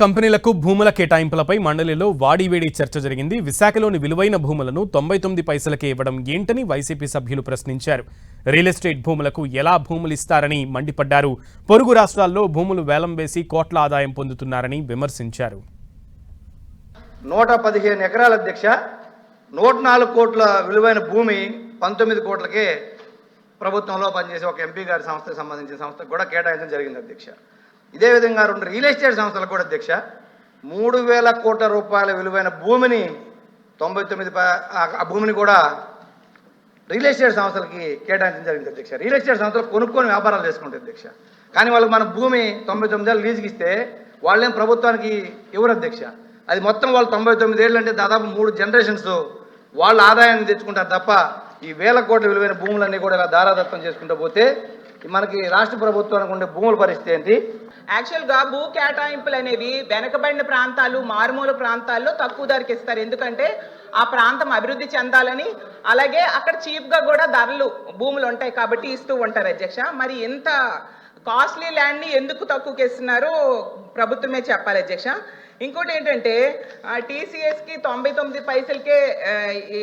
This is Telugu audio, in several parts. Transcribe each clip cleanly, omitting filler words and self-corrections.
కంపెనీలకు భూముల కేటాయింపులపై మండలిలో వాడివేడి చర్చ జరిగింది. విశాఖలోని విలువైన భూములను 99 పైసలకే ఇవ్వడం ఏంటని వైసీపీ సభ్యులు ప్రశ్నించారు. రియల్ ఎస్టేట్ భూములకు ఎలా భూములు ఇస్తారని మండిపడ్డారు. పొరుగు రాష్ట్రాల్లో భూములు వేలం వేసి కోట్ల ఆదాయం పొందుతున్నారని విమర్శించారు. 115 ఎకరాల అధ్యక్ష 104 కోట్ల విలువైన భూమి 19 కోట్లకే ప్రభుత్వంలో పనిచేసే ఒక ఎంపీ గారి సంస్థకు సంబంధించిన సంస్థకు కూడా కేటాయించడం జరిగింది అధ్యక్ష. ఇదే విధంగా 2 రియల్ ఎస్టేట్ సంస్థలకు కూడా అధ్యక్ష 3,000 కోట్ల రూపాయల విలువైన భూమిని 99 ఆ భూమిని కూడా రియల్ ఎస్టేట్ సంస్థలకి కేటాయించడం జరిగింది అధ్యక్ష. రియల్ ఎస్టేట్ సంస్థలు కొనుక్కొని వ్యాపారాలు చేసుకుంటాయి అధ్యక్ష. కానీ వాళ్ళకి మన భూమి 99 ఏళ్ళు లీజుకి ఇస్తే వాళ్ళేం ప్రభుత్వానికి ఇవ్వరు అధ్యక్ష. అది మొత్తం వాళ్ళు 99 ఏళ్ళు అంటే దాదాపు 3 జనరేషన్స్ వాళ్ళ ఆదాయాన్ని తెచ్చుకుంటారు తప్ప ఈ 1,000 కోట్ల విలువైన భూములన్నీ కూడా ఇలా దారాదత్తం చేసుకుంటూ పోతే మనకి రాష్ట్ర ప్రభుత్వానికి ఉండే భూముల పరిస్థితి ఏంటి? యాక్చువల్గా భూ కేటాయింపులు అనేవి వెనకబడిన ప్రాంతాలు, మారుమూల ప్రాంతాల్లో తక్కువ ధరకి ఇస్తారు. ఎందుకంటే ఆ ప్రాంతం అభివృద్ధి చెందాలని, అలాగే అక్కడ చీప్గా కూడా ధరలు భూములు ఉంటాయి కాబట్టి ఇస్తూ ఉంటారు అధ్యక్ష. మరి ఇంత కాస్ట్లీ ల్యాండ్ని ఎందుకు తక్కువకి ఇస్తున్నారో ప్రభుత్వమే చెప్పాలి అధ్యక్ష. ఇంకోటి ఏంటంటే టీసీఎస్కి 99 పైసలకే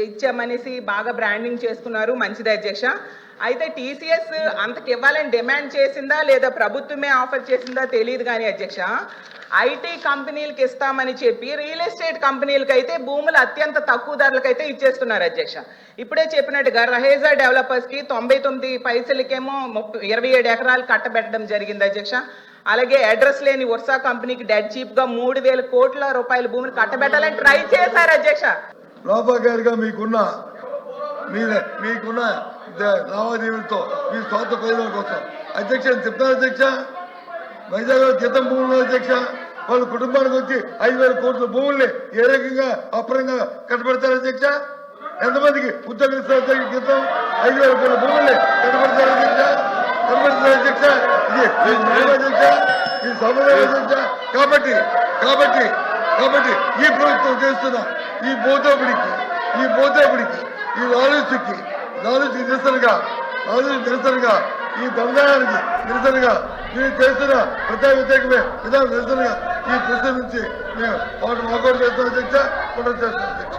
ఇచ్చామనేసి బాగా బ్రాండింగ్ చేసుకున్నారు, మంచిది అధ్యక్ష. అయితే టీసీఎస్ అంతకు ఇవ్వాలని డిమాండ్ చేసిందా లేదా ప్రభుత్వమే ఆఫర్ చేసిందా తెలియదు కానీ అధ్యక్ష, ఐటీ కంపెనీలకు ఇస్తామని చెప్పి రియల్ ఎస్టేట్ కంపెనీలకు అయితే భూములు అత్యంత తక్కువ ధరలకు అయితే ఇచ్చేస్తున్నారు అధ్యక్ష. ఇప్పుడే చెప్పినట్టుగా రహేజా డెవలపర్స్కి 99 పైసలకేమో 27 ఎకరాలు కట్టబెట్టడం జరిగింది అధ్యక్ష. అలాగే అడ్రస్ లేని వర్సా కంపెనీకి డెడ్ చీప్గా 3,000 కోట్ల రూపాయల భూమిని కట్టబెట్టాలని ట్రై చేశారు అధ్యక్ష. లోపాగారిగా మీకున్న లావాదేవీలతో మీ స్వార్థ ప్రయోజనం కోసం అధ్యక్ష చెప్తారు అధ్యక్ష. వైజాగ్ క్రితం భూములు అధ్యక్ష వాళ్ళ కుటుంబానికి వచ్చి 5,000 కోట్ల భూముల్ని ఏ రకంగా అపరంగా కట్టబెడతారు అధ్యక్ష? ఎంతమందికి ఉద్యోగం ఇస్తారు క్రితం 5,000 కోట్ల భూముల్ని కట్టబెడతారు అధ్యక్ష? కట్టబెడతారు అధ్యక్ష. ఇది న్యాయం అధ్యక్ష, ఇది సమన్వయం అధ్యక్ష. కాబట్టి ఈ ప్రభుత్వం చేస్తున్న ఈ బోధోపిడికి ఈ లాలూచికి నిరసనగా ఈ దందానికి నిరసనగా మీరు చేస్తున్న ప్రజా వ్యతిరేకమే విధానం నిరసనగా ఈ ప్రశ్న నుంచి మేము వాకౌట్ చేస్తాం అధ్యక్ష, చేస్తాం అధ్యక్ష.